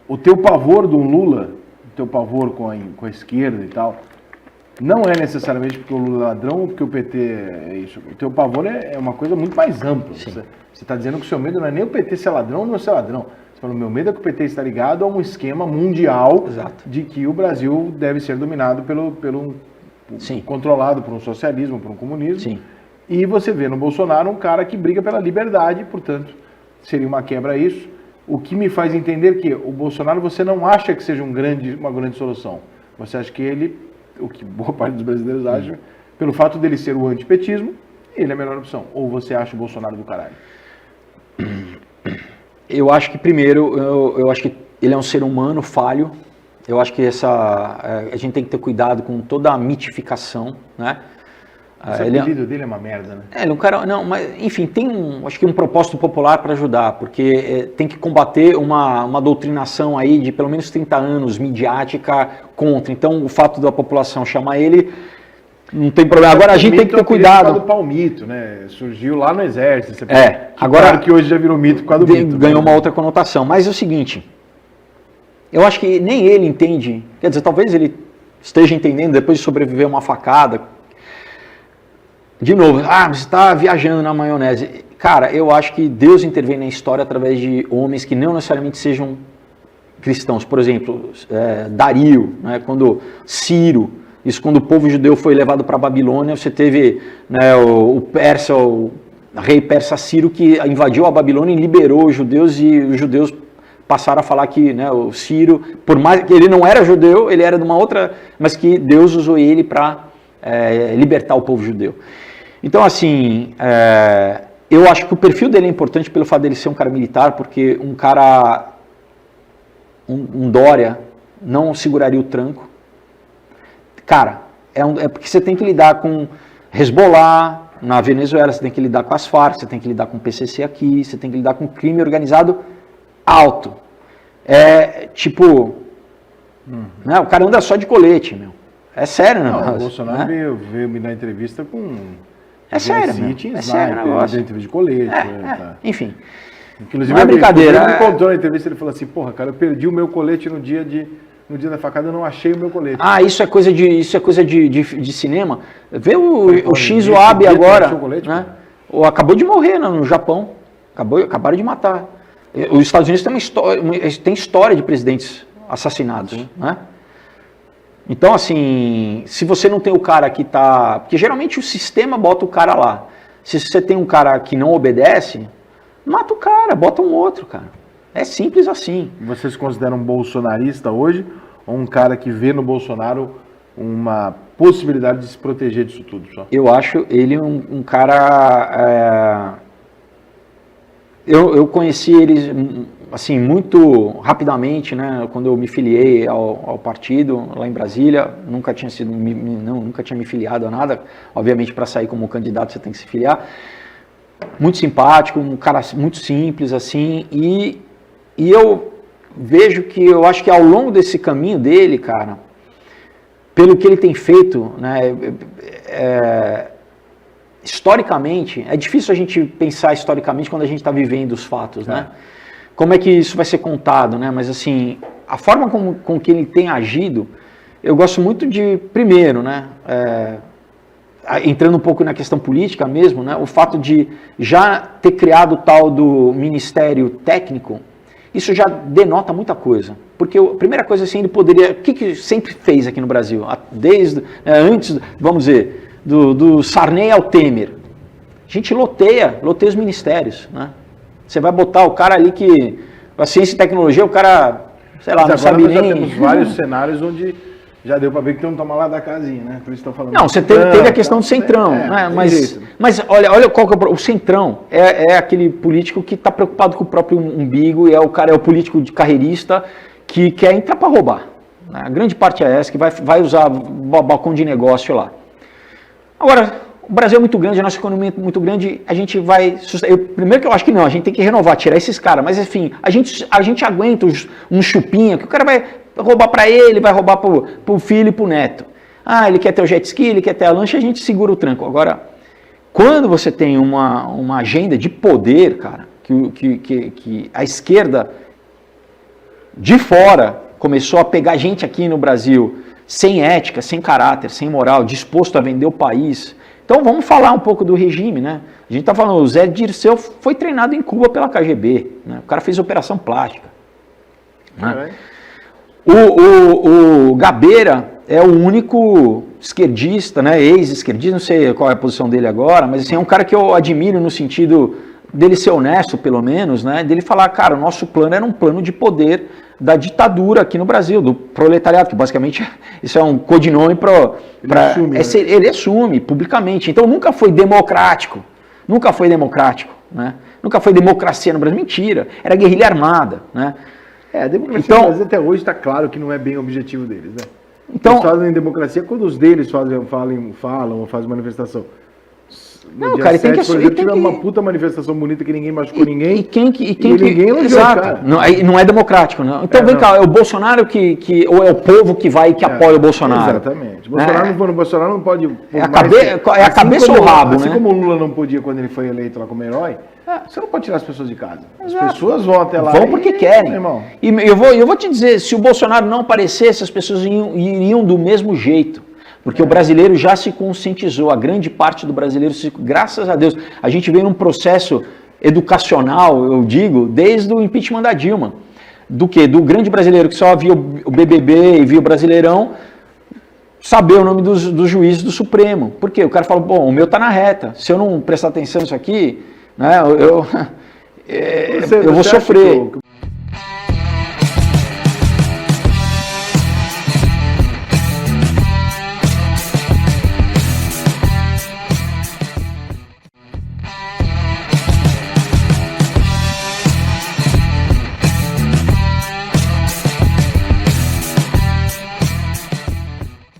o teu pavor do Lula, o teu pavor com a esquerda e tal, não é necessariamente porque o Lula é ladrão ou porque o PT é isso. O teu pavor é uma coisa muito mais ampla. Você está dizendo que o seu medo não é nem o PT ser ladrão ou não ser ladrão. Você fala, o meu medo é que o PT está ligado a um esquema mundial de que o Brasil deve ser dominado controlado por um socialismo, por um comunismo. Sim. E você vê no Bolsonaro um cara que briga pela liberdade, portanto, seria uma quebra a isso. O que me faz entender que o Bolsonaro você não acha que seja uma grande solução. Você acha que ele, o que boa parte dos brasileiros acha, pelo fato dele ser o antipetismo, ele é a melhor opção. Ou você acha o Bolsonaro do caralho? Eu acho que, primeiro, eu acho que ele é um ser humano falho. Eu acho que a gente tem que ter cuidado com toda a mitificação, né? Esse apelido dele é uma merda, né? Ele é um cara, não, mas enfim, tem acho que um propósito popular para ajudar, porque tem que combater uma doutrinação aí de pelo menos 30 anos midiática contra. Então, o fato da população chamar ele não tem problema. Agora a gente tem que ter cuidado. Do palmito, né? Surgiu lá no exército. Agora claro que hoje já virou mito por causa do mito. Ganhou uma outra conotação. Mas é o seguinte, eu acho que nem ele entende, quer dizer, talvez ele esteja entendendo depois de sobreviver a uma facada. De novo, você está viajando na maionese. Cara, eu acho que Deus intervém na história através de homens que não necessariamente sejam cristãos. Por exemplo, Dario, né, quando Ciro, isso quando o povo judeu foi levado para a Babilônia, você teve, né, o rei persa Ciro que invadiu a Babilônia e liberou os judeus, e os judeus passaram a falar que, né, o Ciro, por mais que ele não era judeu, ele era de uma outra, mas que Deus usou ele para libertar o povo judeu. Então, assim, eu acho que o perfil dele é importante pelo fato dele ser um cara militar, porque um Dória não seguraria o tranco. Cara, porque você tem que lidar com Hezbollah na Venezuela, você tem que lidar com as Farc, você tem que lidar com o PCC aqui, você tem que lidar com crime organizado alto. Né, o cara anda só de colete, meu. É sério, né? O Bolsonaro veio me dar entrevista com... É sério, é sério o negócio. Entrevista de colete. Enfim. Inclusive, não é brincadeira. Ele me contou na entrevista, ele falou assim, porra, cara, eu perdi o meu colete no dia da facada, eu não achei o meu colete. Isso é coisa de cinema. Vê o Shinzo Abe agora, colete, né? Acabou de morrer no Japão. Acabaram de matar. Os Estados Unidos tem história de presidentes assassinados, né? Então, assim, se você não tem o cara que está... Porque geralmente o sistema bota o cara lá. Se você tem um cara que não obedece, mata o cara, bota um outro, cara. É simples assim. Você se considera um bolsonarista hoje ou um cara que vê no Bolsonaro uma possibilidade de se proteger disso tudo? Só? Eu acho ele um cara... Eu conheci ele assim, muito rapidamente, né, quando eu me filiei ao partido lá em Brasília. Nunca tinha me filiado a nada. Obviamente, para sair como candidato você tem que se filiar. Muito simpático, um cara muito simples assim, e eu vejo que eu acho que ao longo desse caminho dele, cara, pelo que ele tem feito, né, historicamente, é difícil a gente pensar historicamente quando a gente está vivendo os fatos, né? Como é que isso vai ser contado, né? Mas assim, a forma com que ele tem agido, eu gosto muito de, primeiro, né? Entrando um pouco na questão política mesmo, né? O fato de já ter criado o tal do Ministério Técnico, isso já denota muita coisa. Porque a primeira coisa assim, ele poderia... O que sempre fez aqui no Brasil? Desde, antes, vamos dizer, do Sarney ao Temer. A gente loteia os ministérios, né? Você vai botar o cara ali que... A ciência e tecnologia, o cara, sei lá, não sabe nem... Nós já temos vários cenários onde já deu para ver que tem um toma lá da casinha, né? Por isso estão falando... Não, você teve a questão do Centrão, né? Mas olha qual que é o Centrão. É aquele político que está preocupado com o próprio umbigo, e o cara é o político de carreirista que quer entrar para roubar. Né? A grande parte é essa, que vai usar o balcão de negócio lá. Agora... O Brasil é muito grande, a nossa economia é muito grande, a gente vai... Primeiro que eu acho que não, a gente tem que renovar, tirar esses caras, mas enfim, a gente aguenta um chupinha, que o cara vai roubar para ele, vai roubar pro filho e pro neto. Ele quer ter o jet ski, ele quer ter a lancha, a gente segura o tranco. Agora, quando você tem uma agenda de poder, cara, que a esquerda de fora começou a pegar gente aqui no Brasil sem ética, sem caráter, sem moral, disposto a vender o país. Então vamos falar um pouco do regime, né? A gente está falando, o Zé Dirceu foi treinado em Cuba pela KGB, né? O cara fez operação plástica. Né? O Gabeira é o único esquerdista, né? Ex-esquerdista, não sei qual é a posição dele agora, mas assim, é um cara que eu admiro no sentido dele ser honesto, pelo menos, né? Dele falar, cara, o nosso plano era um plano de poder da ditadura aqui no Brasil, do proletariado, que basicamente isso é um codinome para... Ele assume publicamente. Então nunca foi democrático, né? Nunca foi democracia no Brasil. Mentira, era guerrilha armada, né? A democracia no Brasil até hoje está claro que não é bem o objetivo deles, né? Então, eles fazem democracia quando os deles falam ou fazem manifestação. No não, dia cara, 7, tem que por exemplo, tivemos uma puta manifestação bonita que ninguém machucou ninguém. Ninguém elogiou, cara. Não é democrático, não. Então vem cá, é o Bolsonaro ou é o povo que vai e que apoia o Bolsonaro? Exatamente. Bolsonaro não pode... É a cabeça ou o rabo, assim né? como o Lula não podia quando ele foi eleito lá como herói, você não pode tirar as pessoas de casa. As pessoas vão até lá. Vão porque querem. Irmão. E eu vou te dizer, se o Bolsonaro não aparecesse, as pessoas iriam do mesmo jeito. Porque o brasileiro já se conscientizou, a grande parte do brasileiro, graças a Deus, a gente veio num processo educacional, eu digo, desde o impeachment da Dilma. Do quê? Do grande brasileiro que só via o BBB e via o Brasileirão, saber o nome dos juízes do Supremo. Por quê? O cara fala, bom, o meu tá na reta, se eu não prestar atenção nisso aqui, né, eu vou sofrer.